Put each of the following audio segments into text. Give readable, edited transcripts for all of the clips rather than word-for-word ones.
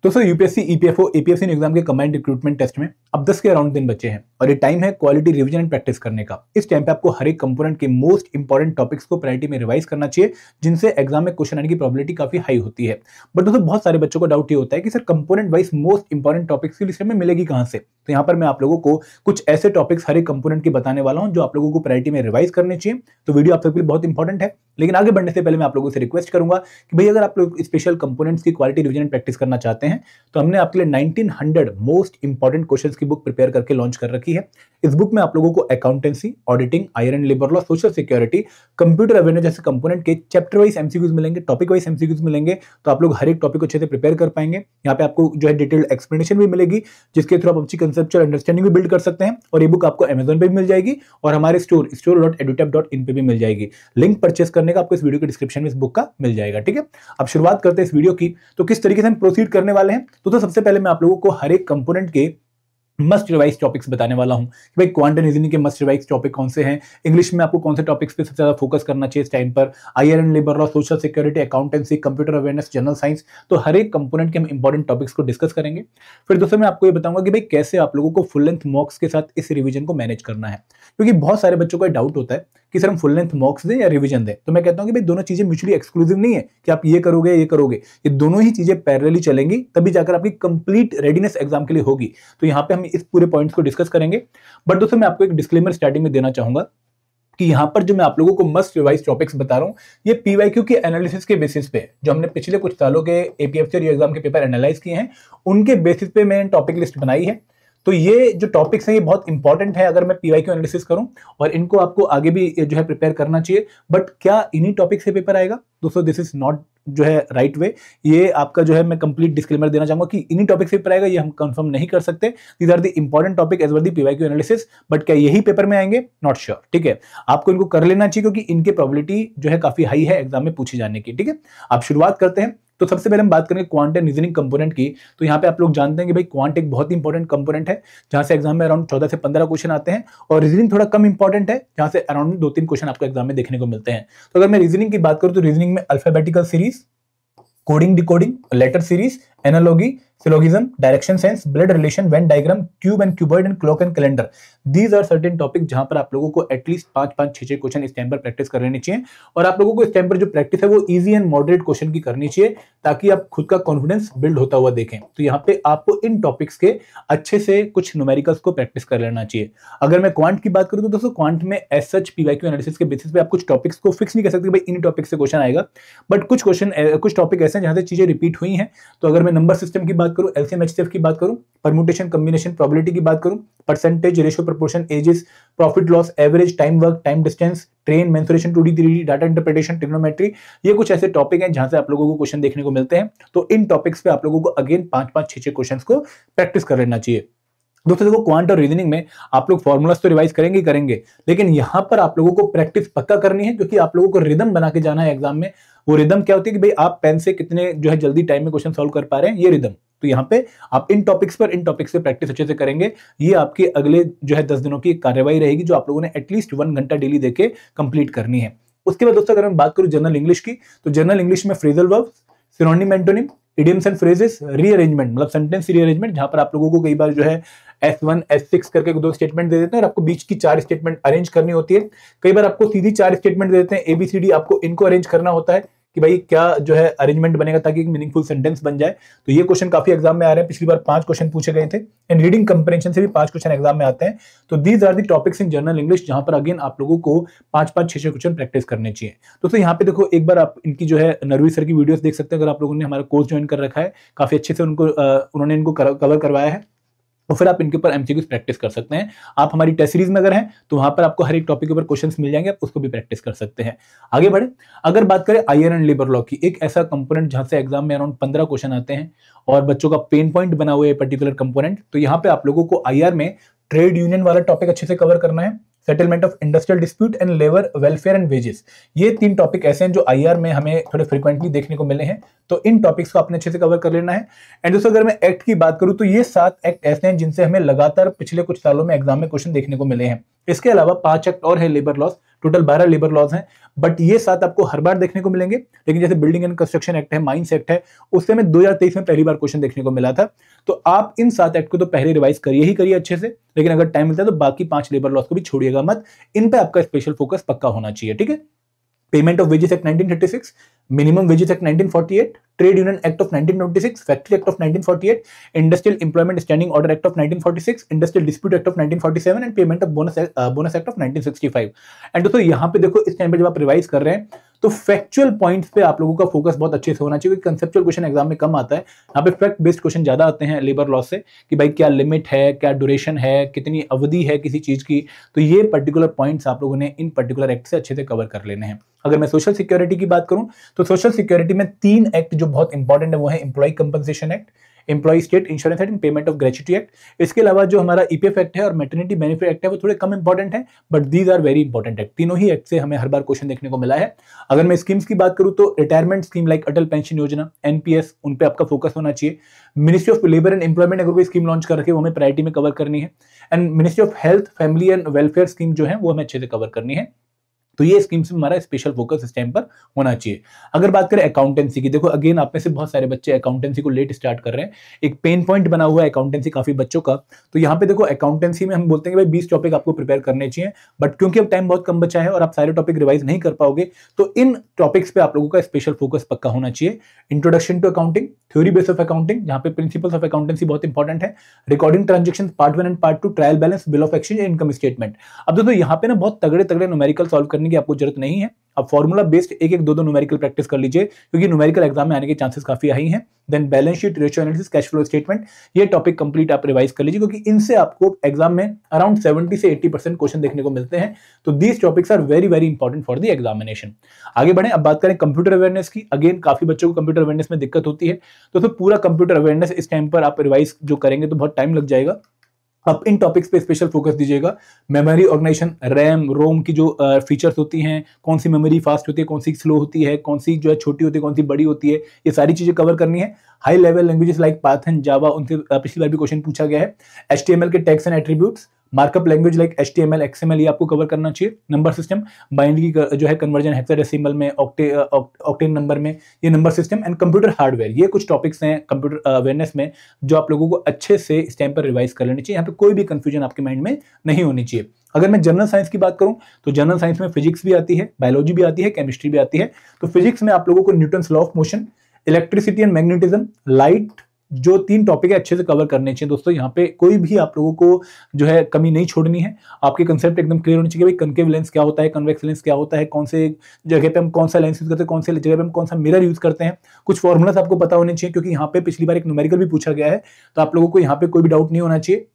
दोस्तों UPSC, EPFO, APSC exam के combined recruitment test में अब 10 के अराउंड दिन बचे हैं और ये टाइम है क्वालिटी रिवीजन एंड प्रैक्टिस करने का। इस टाइम पे आपको हर एक कंपोनेंट के मोस्ट इंपॉर्टेंट टॉपिक्स को प्रायोरिटी में रिवाइज करना चाहिए, जिनसे एग्जाम में क्वेश्चन आने की प्रोबेबिलिटी काफी हाई होती है। बट दोस्तों बहुत सारे बच्चों को डाउट ये होता है कि sir component wise most important topics की लिस्ट में मिलेगी कहां से। तो यहाँ पर मैं आप लोगों को कुछ ऐसे टॉपिक्स हर एक कंपोनेंट के बताने वाला हूं जो आप लोगों को प्रायोरिटी में रिवाइज करने चाहिए। तो वीडियो आप सबके लिए बहुत इंपॉर्टेंट है, लेकिन आगे बढ़ने से पहले मैं आप लोगों से रिक्वेस्ट करूंगा कि भाई अगर आप लोग स्पेशल कंपोनेंट्स की क्वालिटी रिवीजन एंड प्रैक्टिस करना चाहते हैं तो हमने आपके लिए 1900 मोस्ट इंपॉर्टेंट क्वेश्चंस की बुक प्रिपेयर करके लॉन्च कर रखी है। इस बुक में आप लोगों को accountancy, auditing, IR and labour law, social security, computer awareness जैसे कंपोनेंट के चैप्टर वाइज एमसीक्यूज मिलेंगे, टॉपिक वाइज एमसीक्यूज मिलेंगे। तो आप लोग हर एक टॉपिक को अच्छे से प्रिपेयर कर पाएंगे। यहाँ पे आपको जो है डिटेल्ड एक्सप्लेनेशन भी मिलेगी, जिसके थ्रू आप अच्छी कंसेप्चुअल अंडरस्टैंडिंग भी बिल्ड कर सकते हैं। और ये बुक आपको अमेजन पे भी मिल जाएगी और हमारे store.edutap.in पे भी मिल जाएगी। लिंक परचेस करने का आपको इस वीडियो के डिस्क्रिप्शन में इस बुक का मिल जाएगा। ठीक है, अब शुरुआत करते हैं इस वीडियो की। तो किस तरीके से हम प्रोसीड करने वाले हैं, तो सबसे पहले मैं आप लोगों को हर एक कंपोनेंट के मस्ट रिवाइज टॉपिक्स बताने वाला हूं कि भाई क्वांटम रीजनिंग के मस्ट रिवाइज टॉपिक कौन से हैं, इंग्लिश में आपको कौन से टॉपिक्स पे सबसे ज्यादा फोकस करना चाहिए इस टाइम पर, IR and labour law, social security, accountancy, computer awareness, general science. तो हर एक कंपोनेंट के हम इंपॉर्टेंट टॉपिक्स को डिस्कस करेंगे। फिर दोस्तों मैं आपको ये बताऊंगा कि भाई कैसे आप लोगों को फुल लेंथ मॉक्स के साथ इस रिवीजन को मैनेज करना है, क्योंकि बहुत सारे बच्चों को डाउट होता है कि सर हम फुल लेंथ मॉक्स दें या रिवीजन दें। तो मैं कहता हूं कि भाई दोनों चीजें म्यूचुअली एक्सक्लूसिव नहीं है कि आप ये करोगे ये करोगे, ये दोनों ही चीजें पैरेलली चलेंगी, तभी जाकर आपकी कंप्लीट रेडीनेस एग्जाम के लिए होगी। तो यहाँ पे हम इस पूरे पॉइंट्स को डिस्कस करेंगे। बट दोस्तों मैं आपको एक डिस्क्लेमर स्टार्टिंग में देना चाहूंगा कि यहां पर जो मैं आप लोगों को मस्ट रिवाइज टॉपिक्स बता रहा हूं, ये पीवाईक्यू के एनालिसिस के बेसिस पे, जो हमने पिछले कुछ सालों के एपीएफसी एग्जाम के पेपर एनालाइज किए हैं, उनके बेसिस पे मैंने टॉपिक लिस्ट बनाई है। तो ये जो टॉपिक्स हैं ये बहुत इंपॉर्टेंट है अगर मैं पीवाईक्यू एनालिसिस करूं, और इनको आपको आगे भी जो है प्रिपेयर करना चाहिए। बट क्या इन्हीं टॉपिक से पेपर आएगा? दोस्तों दिस इज नॉट जो है राइट वे। ये आपका जो है मैं कंप्लीट डिस्क्लेमर देना चाहूंगा कि इन्हीं टॉपिक से पेपर आएगा ये हम कंफर्म नहीं कर सकते। These are the important topic as well the PYQ analysis, but क्या यही पेपर में आएंगे? Not sure. ठीक है, आपको इनको कर लेना चाहिए क्योंकि इनकी प्रोबेबिलिटी जो है काफी हाई है एग्जाम में पूछे जाने की। ठीक है, आप शुरुआत करते हैं। तो सबसे पहले हम बात करेंगे क्वांटम रीजनिंग कंपोनेंट की। तो यहाँ पे आप लोग जानते हैं कि भाई क्वांट एक बहुत इंपॉर्टेंट कंपोनेंट है, जहां से एग्जाम में अराउंड 14 से 15 क्वेश्चन आते हैं, और रीजनिंग थोड़ा कम इंपॉर्टेंट है, जहां से अराउंड 2-3 क्वेश्चन आपको एग्जाम में देखने को मिलते हैं। तो अगर मैं रीजनिंग की बात करूं तो रीजनिंग में alphabetical series, coding decoding, letter series, analogy, syllogism, direction sense, blood relation, Venn diagram, cube and cuboid and clock and calendar. These are certain topic जहां पर आप लोगों को एटलीस्ट 5-5, 6-6 क्वेश्चन इस टाइम पर प्रैक्टिस कर लेनी चाहिए। और आप लोगों को इस टाइम पर जो प्रैक्टिस है वो इजी एंड मॉडरेट क्वेश्चन की करनी चाहिए, ताकि आप खुद का कॉन्फिडेंस बिल्ड होता हुआ देखें। तो यहाँ पे आपको इन टॉपिक्स के अच्छे से कुछ न्यूमेरिकल्स को प्रैक्टिस कर लेना चाहिए। अगर मैं क्वांट की बात करूं तो दोस्तों क्वांट में एज सच पीवाईक्यू एनालिसिस के बेसिस पे आप कुछ टॉपिक्स को फिक्स नहीं कर सकते भाई इन टॉपिक से क्वेश्चन आएगा, बट कुछ टॉपिक ऐसे हैं जहां से चीजें रिपीट हुई हैं। तो अगर मैं नंबर सिस्टम की बात करूं, एलसीएम एचसीएफ की बात करूं, परम्यूटेशन कॉम्बिनेशन प्रोबेबिलिटी की बात करूं, percentage, ratio, proportion, ages, profit loss, average, time work, time distance, train, mensuration, 2D 3D, data interpretation, trigonometry, ये कुछ ऐसे टॉपिक हैं जहां से आप लोगों को क्वेश्चन देखने को मिलते हैं। तो इन टॉपिक्स पे आप लोगों को अगेन 5-5, 6-6 क्वेश्चंस को प्रैक्टिस कर लेना चाहिए। दोस्तों देखो क्वांट और रीजनिंग में आप लोग फॉर्मूलाज तो रिवाइज करेंगे ही करेंगे, लेकिन यहां पर आप लोगों को प्रैक्टिस पक्का करनी है, क्योंकि आप लोगों को रिदम बना के जाना है एग्जाम में। वो रिदम क्या होती है कि भाई आप पेन से कितने जो है जल्दी टाइम में क्वेश्चन सॉल्व कर पा रहे हैं, ये रिदम। तो यहाँ पे आप इन टॉपिक्स पे प्रैक्टिस अच्छे से करेंगे। ये आपके अगले जो है 10 दिनों की कार्यवाही रहेगी, जो आप लोगों ने एटलीस्ट 1 घंटा डेली देके कंप्लीट करनी है। उसके बाद दोस्तों अगर मैं बात करूं जनरल इंग्लिश की, तो जनरल इंग्लिश में phrasal verbs, synonym, antonym, idioms and phrases, rearrangement मतलब सेंटेंस रीअरेंजमेंट, जहां पर आप लोगों को कई बार जो है S1 S6 करके 2 स्टेटमेंट दे देते हैं और आपको बीच की 4 स्टेटमेंट अरेंज करनी होती है। कई बार आपको सीधी 4 स्टेटमेंट दे देते हैं ABCD, आपको इनको अरेंज करना होता है कि भाई क्या जो है अरेंजमेंट बनेगा ताकि एक मीनिंगफुल सेंटेंस बन जाए। तो ये क्वेश्चन काफी एग्जाम में आ रहे हैं, पिछली बार 5 क्वेश्चन पूछे गए थे। एंड रीडिंग कंप्रेंशन से भी 5 क्वेश्चन एग्जाम में आते हैं। तो these are the topics in general English, जहां पर अगेन आप लोगों को 5-5, 6-6 क्वेश्चन प्रैक्टिस करने चाहिए। दोस्तों यहाँ पे देखो एक बार आप इनकी जो है नरवी सर की वीडियोस देख सकते हैं, अगर आप लोगों ने हमारा कोर्स ज्वाइन कर रखा है, काफी अच्छे से उन्होंने इनको कवर करवाया है। तो फिर आप इनके ऊपर एमसीक्यूज प्रैक्टिस कर सकते हैं। आप हमारी टेस्ट सीरीज में अगर हैं तो वहां पर आपको हर एक टॉपिक के ऊपर क्वेश्चंस मिल जाएंगे, आप उसको भी प्रैक्टिस कर सकते हैं। आगे बढ़े, अगर बात करें आईआर एंड लेबर लॉ की, एक ऐसा कंपोनेंट जहां से एग्जाम में अराउंड 15 क्वेश्चन आते हैं और बच्चों का पेन पॉइंट बना हुआ है पर्टिकुलर कंपोनेंट। तो यहाँ पे आप लोगों को आईआर में ट्रेड यूनियन वाला टॉपिक अच्छे से कवर करना है, settlement of industrial dispute and labour welfare and wages. ये 3 टॉपिक ऐसे हैं जो आईआर में हमें थोड़े फ्रीक्वेंटली देखने को मिले हैं। तो इन टॉपिक्स को आपने अच्छे से कवर कर लेना है। एंड दोस्तों अगर मैं एक्ट की बात करूं तो ये 7 एक्ट ऐसे हैं जिनसे हमें लगातार पिछले कुछ सालों में एग्जाम में क्वेश्चन देखने को मिले हैं। इसके अलावा 5 एक्ट और है labour laws, total 12 labour laws हैं, बट ये 7 आपको हर बार देखने को मिलेंगे। लेकिन जैसे बिल्डिंग एंड कंस्ट्रक्शन एक्ट है, माइंस एक्ट है, उससे में 2023 में पहली बार क्वेश्चन देखने को मिला था। तो आप इन 7 एक्ट को तो पहले रिवाइज करिए ही करिए अच्छे से, लेकिन अगर टाइम मिलता है तो बाकी 5 लेबर लॉस को भी छोड़िएगा मत, इन पे आपका स्पेशल फोकस पक्का होना चाहिए, ठीक है। Payment of wages act 1936, minimum wages act 1948, trade union act of 1926, factory act of 1948, industrial employment standing order act of 1946, industrial dispute act of 1947 and payment of bonus act of 1965। And दोस्तों यहाँ पे देखो, इस time पे जब आप revise कर रहे हैं तो फैक्चुअल पॉइंट्स पे आप लोगों का फोकस बहुत अच्छे से होना चाहिए, क्योंकि कंसेप्चुअल क्वेश्चन एग्जाम में कम आता है। यहाँ पे फैक्ट बेस्ड क्वेश्चन ज्यादा आते हैं लेबर लॉ से, कि भाई क्या लिमिट है, क्या ड्यूरेशन है, कितनी अवधि है किसी चीज की। तो ये पर्टिकुलर पॉइंट्स आप लोगों ने इन पर्टिकुलर एक्ट से अच्छे से कवर कर लेने हैं। अगर मैं सोशल सिक्योरिटी की बात करूं तो सोशल सिक्योरिटी में 3 एक्ट जो बहुत इंपॉर्टेंट है वो है employee compensation act, employee state insurance act and payment of gratuity act. इसके अलावा जो हमारा ईपीएफ एक्ट है और मैटरनिटी बेनिफिट एक्ट है वो थोड़े कम इंपॉर्टेंट है, but these are very important act. तीनों ही एक्ट से हमें हर बार क्वेश्चन देखने को मिला है। अगर मैं स्कीम्स की बात करूं तो रिटायरमेंट स्कीम लाइक अटल पेंशन योजना, एनपीएस, उन पे आपका फोकस होना चाहिए। Ministry of labour and employment अगर कोई स्कीम लॉन्च कर रखे वो हमें प्रायोरिटी में कवर करनी है। And ministry of health, family and welfare scheme जो है वो हमें अच्छे से कवर करनी है। तो ये स्कीम्स में हमारा स्पेशल फोकस इस टाइम पर होना चाहिए। अगर बात करें अकाउंटेंसी की, देखो अगेन आप में से बहुत सारे बच्चे अकाउंटेंसी को लेट स्टार्ट कर रहे हैं, एक पेन पॉइंट बना हुआ है अकाउंटेंसी काफी बच्चों का। तो यहाँ पे देखो अकाउंटेंसी में हम बोलते हैं कि भाई 20 टॉपिक आपको प्रिपेयर करने चाहिए, बट क्योंकि अब टाइम बहुत कम बचा है और आप सारे टॉपिक रिवाइज नहीं कर पाओगे, तो इन टॉपिक्स पे आप लोगों का स्पेशल फोकस पक्का होना चाहिए। Introduction to accounting, theory base of accounting, जहाँ पे प्रिंसिपल्स ऑफ अकाउंटेंसी बहुत इंपॉर्टेंट है, recording transaction part 1 and part 2, trial balance, bill of exchange, income statement. अब दोस्तों यहाँ पे ना बहुत तगड़े तगड़े न्यूमेरिकल सॉल्व करने की आपको जरूरत नहीं है। अब फॉर्मूला बेस्ड एक एक दो न्यूमेरिकल प्रैक्टिस कर लीजिए, क्योंकि न्यूमेरिकल एग्जाम में आने के चांसेस काफी हाई हैं। Then balance sheet, ratio analysis, cash flow statement, ये टॉपिक कंप्लीट आप रिवाइज कर लीजिए, क्योंकि इनसे आपको एग्जाम में अराउंड 70 से 80% क्वेश्चन देखने को मिलते हैं। तो these topics are very very important for the examination. आगे बढ़े, अब बात करें कंप्यूटर अवेयरनेस की। अगेन काफी बच्चों को कंप्यूटर अवेयरनेस में दिक्कत होती है, तो पूरा कंप्यूटर अवेयरनेस इस टाइम पर आप रिवाइज जो करेंगे तो बहुत टाइम लग जाएगा। आप इन टॉपिक्स पे स्पेशल फोकस दीजिएगा। मेमोरी ऑर्गेनाइजेशन, रैम रोम की जो फीचर्स होती हैं, कौन सी मेमोरी फास्ट होती है, कौन सी स्लो होती है, कौन सी जो है छोटी होती है, कौन सी बड़ी होती है, ये सारी चीजें कवर करनी है। High level languages like Python, Java, उनसे पिछली बार भी क्वेश्चन पूछा गया है। एचटीएमएल के tags and attributes, markup language like HTML, XML, ये आपको कवर करना चाहिए। नंबर सिस्टम, बाइनरी जो है कन्वर्जन हेक्साडेसिमल में, ऑक्टेन नंबर में, ये number system and computer hardware, ये कुछ टॉपिक्स हैं कंप्यूटर अवेयरनेस में जो आप लोगों को अच्छे से इस टाइम पर रिवाइज कर लेनी चाहिए। यहाँ पे कोई भी कंफ्यूजन आपके माइंड में नहीं होनी चाहिए। अगर मैं जनरल साइंस की बात करूं तो जनरल साइंस में फिजिक्स भी आती है, बायोलॉजी भी आती है, केमिस्ट्री भी आती है। तो फिजिक्स में आप लोगों को Newton's law of motion, electricity and magnetism, light, जो 3 टॉपिक है अच्छे से कवर करने चाहिए। दोस्तों यहाँ पे कोई भी आप लोगों को जो है कमी नहीं छोड़नी है। आपके कंसेप्ट एकदम क्लियर होने चाहिए, भाई कनकेव लेंस क्या होता है, कन्वेक्स लेंस क्या होता है, कौन से जगह पे हम कौन सा लेंस यूज करते हैं, कौन से जगह पे हम कौन सा मिरर यूज करते हैं। कुछ फॉर्मुलास आपको पता होने चाहिए, क्योंकि यहाँ पे पिछली बार एक न्यूमेरिकल भी पूछा गया है, तो आप लोगों को यहाँ पे कोई भी डाउट नहीं होना चाहिए।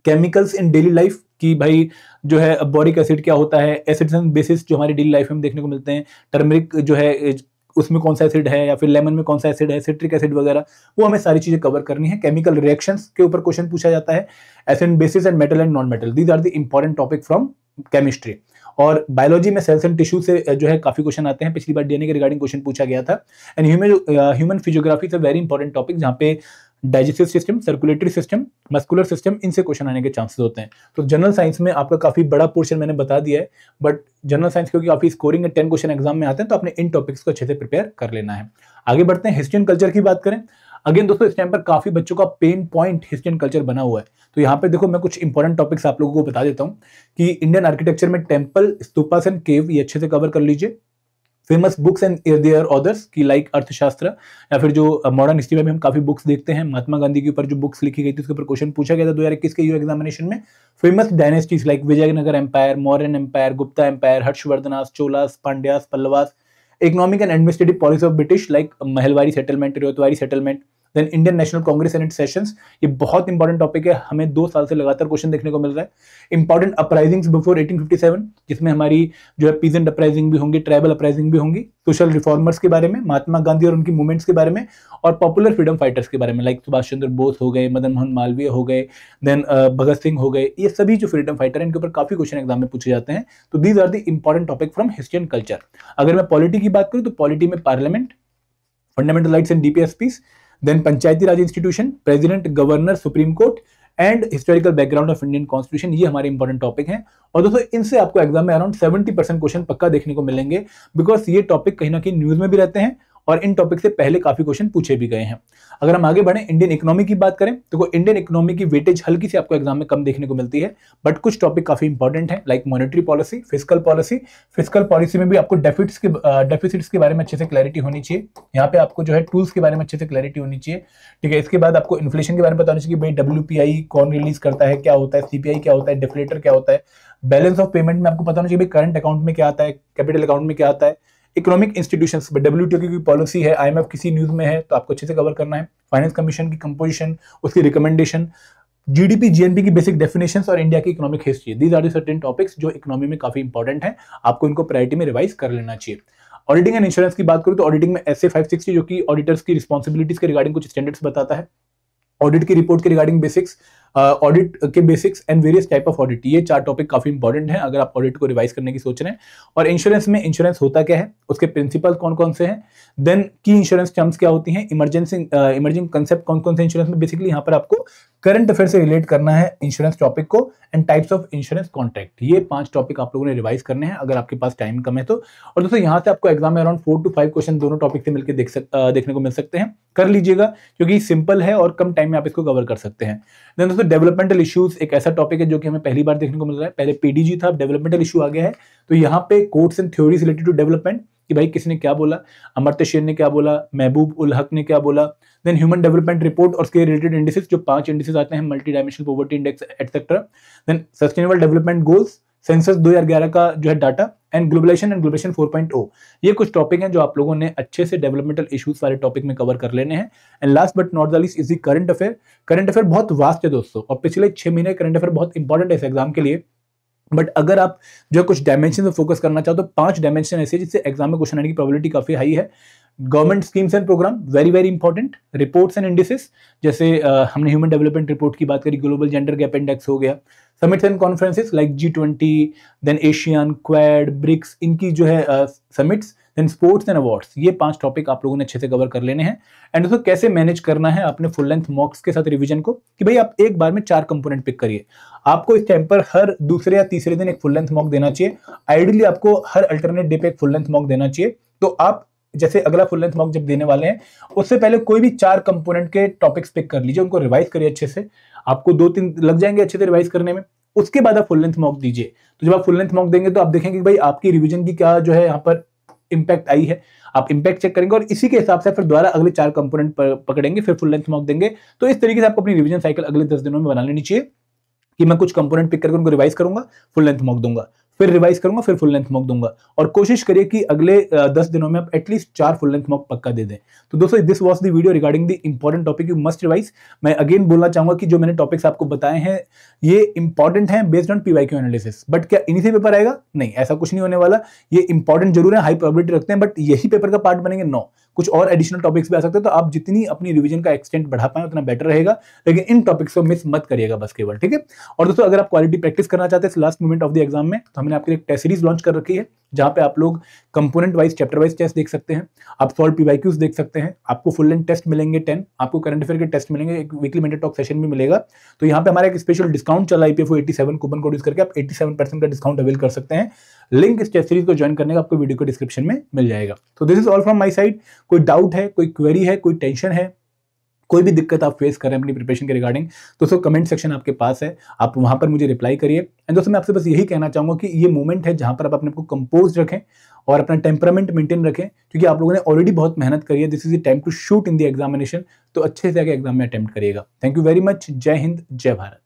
केमिकल्स इन डेली लाइफ की भाई जो है बोरिक एसिड क्या होता है, एसिड्स एंड बेसिस जो हमारी डेली लाइफ में देखने को मिलते हैं, टर्मरिक जो है उसमें कौन सा एसिड है, या फिर लेमन में कौन सा एसिड है, सिट्रिक एसिड वगैरह, वो हमें सारी चीजें कवर करनी है। केमिकल रिएक्शंस के ऊपर क्वेश्चन पूछा जाता है, acid basis and metal and non metal, these are the important topic from chemistry. और बायोलॉजी में सेल्स एंड टिश्यू से जो है काफी क्वेश्चन आते हैं, पिछली बार डीएनए के रिगार्डिंग क्वेश्चन पूछा गया था। And human physiography is a very important topic, जहाँ पे digestive system, circulatory system, muscular system, इनसे क्वेश्चन आने के चांसेस होते हैं। तो जनरल साइंस में आपका काफी बड़ा पोर्शन मैंने बता दिया है, बट जनरल साइंस क्योंकि काफी स्कोरिंग 10 क्वेश्चन एग्जाम में आते हैं, तो आपने इन टॉपिक्स को अच्छे से प्रिपेयर कर लेना है। आगे बढ़ते हैं, हिस्ट्री एंड कल्चर की बात करें। अगेन दोस्तों इस टाइम पर काफी बच्चों का pain point history and culture बना हुआ है। तो यहाँ पे देखो मैं कुछ इंपॉर्टेंट टॉपिक्स आप लोगों को बता देता हूँ कि इंडियन आर्किटेक्चर में टेम्पल, स्तूपास एंड केव, ये अच्छे से कवर कर लीजिए। Famous books and their authors की लाइक अर्थशास्त्र, या फिर जो मॉडर्न हिस्ट्री में भी हम काफी बुक्स देखते हैं, महात्मा गांधी के ऊपर जो बुक्स लिखी गई थी उसके ऊपर क्वेश्चन पूछा गया था 2021 के यूए एग्जामिनेशन में। Famous dynasties like Vijayanagar empire, Mauryan empire, Gupta empire, Harshavardhanas, Cholas, Pandyas, Pallavas. Economic and administrative policy of British like Mahalwari settlement, Ryotwari settlement. Then Indian National Congress and its sessions, ये बहुत इंपॉर्टेंट टॉपिक है, हमें 2 साल से लगातार क्वेश्चन देखने को मिल रहा है। इंपॉर्टेंट अपराइजिंग्स बिफोर 1857, जिसमें हमारी जो है पीजेंट अपराइजिंग भी होंगी, ट्राइबल अपराइजिंग भी होंगी, सोशल रिफॉर्मर्स के बारे में, महात्मा गांधी और उनकी मूवमेंट्स के बारे में, और पॉपुलर फ्रीडम फाइटर्स के बारे में लाइक सुभाष चंद्र बोस हो गए, मदन मोहन मालवीय हो गए, देन भगत सिंह हो गए। ये सभी जो फ्रीडम फाइटर है इनके ऊपर काफी क्वेश्चन एग्जाम में पूछे जाते हैं। तो these are the important topic from history and culture. अगर मैं पॉलिटी की बात करूं तो पॉलिटी में parliament, fundamental rights and DPSPs, then Panchayati Raj institution, president, governor, supreme court and historical background of Indian constitution, ये हमारे इंपॉर्टेंट टॉपिक हैं। और दोस्तों इनसे आपको एग्जाम में अराउंड 70% क्वेश्चन पक्का देखने को मिलेंगे, बिकॉज ये टॉपिक कहीं ना कहीं न्यूज में भी रहते हैं और इन टॉपिक से पहले काफी क्वेश्चन पूछे भी गए हैं। अगर हम आगे बढ़े, इंडियन इकोनॉमी की बात करें तो इंडियन इकोनॉमी की वेटेज हल्की सी आपको एग्जाम में कम देखने को मिलती है, बट कुछ टॉपिक काफी इंपॉर्टेंट है, like monetary policy, fiscal policy. Fiscal policy में भी आपको डेफिसिट्स के बारे में अच्छे से क्लैरिटी होनी चाहिए। यहाँ पे आपको जो है टूल्स के बारे में अच्छे से क्लैरिटी होनी चाहिए, ठीक है। इसके बाद आपको इन्फ्लेशन के बारे में पता होना चाहिए कि भाई WPI कौन रिलीज करता है, क्या होता है, CPI क्या होता है, डिफ्लेटर क्या होता है। बैलेंस ऑफ पेमेंट में आपको पता होना चाहिए करंट अकाउंट में क्या आता है, कैपिटल अकाउंट में क्या आता है। इकोनॉमिक इंस्टीट्यूशंस, WTO की कोई पॉलिसी है, IMF किसी न्यूज में है तो आपको अच्छे से कवर करना है। फाइनेंस कमीशन की कंपोजिशन, उसकी रिकमेंडेशन, GDP GNP की बेसिक डेफिनेशंस और इंडिया की economic history, these are the certain topics जो इकोनॉमी में काफी इंपॉर्टेंट है, आपको इनको प्रायोरिटी में रिवाइज कर लेना चाहिए। ऑडिटिंग एंड इंश्योरेंस की बात करूं तो ऑडिटिंग में SA 560 जो कि ऑडिटर्स की रिस्पॉन्सिबिलिटीज के रिगार्डिंग कुछ स्टैंडर्ड्स बताता है, ऑडिट की रिपोर्ट के रिगार्डिंग बेसिक्स, ऑडिट के basics and various type of audit, ये 4 टॉपिक काफी इंपॉर्टेंट हैं अगर आप ऑडिट को रिवाइज करने की सोच रहे हैं। और इंश्योरेंस में इंश्योरेंस होता क्या है, उसके प्रिंसिपल कौन कौन से हैं, देन की इंश्योरेंस टर्म्स क्या होती हैं, इमर्जिंग कंसेप्ट कौन कौन से इंश्योरेंस में। बेसिकली यहाँ पर आपको करंट अफेयर से रिलेट करना है इंश्योरेंस टॉपिक को, and types of insurance contract, ये 5 टॉपिक आप लोगों ने रिवाइज करने हैं अगर आपके पास टाइम कम है तो। और दोस्तों यहाँ से आपको एग्जाम में अराउंड 4 to 5 क्वेश्चन दोनों टॉपिक से मिलकर देखने को मिल सकते हैं, कर लीजिएगा क्योंकि सिंपल है और कम टाइम में आप इसको कवर कर सकते हैं। देन दोस्तों डेवलपमेंटल इश्यूज एक ऐसा टॉपिक है जो कि हमें पहली बार देखने को मिल रहा है, पहले PDG था, अब डेवलपमेंटल इशू आ गया है। तो यहाँ पे quotes and theories related to development कि भाई किसने क्या बोला, अमर्त्य सेन ने क्या बोला, महबूब उल हक ने क्या बोला। देन ह्यूमन डेवलपमेंट रिपोर्ट और उसके रिलेटेड इंडिसेस, जो 5 इंडिसेस आते हैं, multi dimensional poverty index etcetera. Then sustainable development goals, census 2011 का जो है डाटा, एंड ग्लोबलाइजेशन 4.0, ये कुछ टॉपिक हैं जो आप लोगों ने अच्छे से डेवलपमेंटल इश्यूज वाले टॉपिक में कवर कर लेने हैं। And last but not the least is the current affair. Current affair बहुत वास्ट है दोस्तों, और पिछले 6 महीने करंट अफेयर बहुत इंपॉर्टेंट है इस एग्जाम के लिए, बट अगर आप जो कुछ डायमेंशन में फोकस करना चाहो तो 5 डायमेंशन ऐसे जिससे एग्जाम में क्वेश्चन आने की प्रोबेबिलिटी काफी हाई है। Government schemes and program, very very important. Reports and indices, जैसे हमने ह्यूमन डेवलपमेंट रिपोर्ट की बात करी, ग्लोबल जेंडर गैप इंडेक्स हो गया। Summits and conferences like G20, then Asian, Quad, BRICS, इनकी जो है summits, then sports and awards, ये 5 टॉपिक आप लोगों ने अच्छे से कवर कर लेने हैं। एंड दोस्तों कैसे मैनेज करना है अपने फुल लेंथ मॉक्स के साथ रिवीजन को, कि भाई आप एक बार में 4 कंपोनेंट पिक करिए। आपको इस टाइम पर हर दूसरे या तीसरे दिन एक फुल लेंथ मॉक देना चाहिए, आइडियली आपको हर अल्टरनेट डे पे एक फुल लेंथ मॉक देना चाहिए। तो आप जैसे अगला फुल लेंथ मॉक जब देने वाले हैं उससे पहले कोई भी 4 कंपोनेंट के टॉपिक्स पिक कर लीजिए, उनको रिवाइज करिए अच्छे से, आपको 2-3 लग जाएंगे अच्छे से रिवाइज करने में। उसके बाद आप फुल लेंथ मॉक दीजिए। तो जब आप फुल लेंथ मॉक देंगे तो आप देखेंगे कि भाई आपकी रिवीजन की क्या जो है यहाँ पर इंपैक्ट आई है, आप इंपैक्ट चेक करेंगे और इसी के हिसाब से फिर दोबारा अगले 4 कंपोनेंट पकड़ेंगे, फिर फुल लेंथ मॉक देंगे। तो इस तरीके से आपको अपनी रिवीजन साइकिल अगले 10 दिनों में बना लेनी चाहिए कि मैं कुछ कंपोनेंट पिक करके उनको रिवाइज करूंगा, फुल लेंथ मॉक दूंगा, फिर रिवाइज करूंगा, फिर फुल लेंथ मॉक दूंगा। और कोशिश करिए कि अगले 10 दिनों में आप एटलीस्ट 4 फुल लेंथ मॉक पक्का दे दें। तो दोस्तों this was the video regarding the important topic you must revise. मैं अगेन बोलना चाहूंगा कि जो मैंने टॉपिक्स आपको बताए हैं ये इंपॉर्टेंट हैं based on PYQ analysis, but क्या इन्हीं से पेपर आएगा? नहीं, ऐसा कुछ नहीं होने वाला। ये इंपॉर्टेंट जरूर है, हाई प्रोबेबिलिटी रखते हैं, बट यही पेपर का पार्ट बनेंगे? नो, कुछ और एडिशनल टॉपिक्स भी आ सकते हैं। तो आप जितनी अपनी रिवीजन का एक्सटेंट बढ़ा पाए उतना बेटर रहेगा, लेकिन इन टॉपिक्स को मिस मत करिएगा बस केवल, ठीक है। और दोस्तों अगर आप क्वालिटी प्रैक्टिस करना चाहते हैं last moment of the exam में, तो हमने आपके लिए एक टेस्ट सीरीज लॉन्च कर रखी है जहां पे आप लोग component wise, chapter wise test देख सकते हैं, आप सॉल्व PYQs देख सकते हैं, आपको फुल लेंथ टेस्ट मिलेंगे 10, आपको करंट अफेयर के टेस्ट मिलेंगे, एक वीकली मेंटर टॉक सेशन भी मिलेगा। तो यहाँ पे हमारा एक स्पेशल डिस्काउंट चला है, IPFO 87 कूपन कोड यूज करके आप 87% का डिस्काउंट अवेल कर सकते हैं। लिंक इस टेस्ट सीरीज को ज्वाइन करने का आपको वीडियो को डिस्क्रिप्शन में मिल जाएगा। तो this is all from my side. कोई डाउट है, कोई क्वेरी है, कोई टेंशन है, कोई भी दिक्कत आप फेस कर रहे हैं अपनी प्रिपरेशन के रिगार्डिंग, दोस्तों कमेंट सेक्शन आपके पास है, आप वहां पर मुझे रिप्लाई करिए। एंड दोस्तों मैं आपसे बस यही कहना चाहूंगा कि ये मोमेंट है जहां पर आप अपने को कंपोज रखें और अपना टेम्परामेंट मेंटेन रखें, क्योंकि आप लोगों ने ऑलरेडी बहुत मेहनत करी है। This is the time to shoot in the examination. तो अच्छे से आगे एग्जाम में अटेम्प्ट करिएगा। Thank you very much. जय हिंद, जय भारत।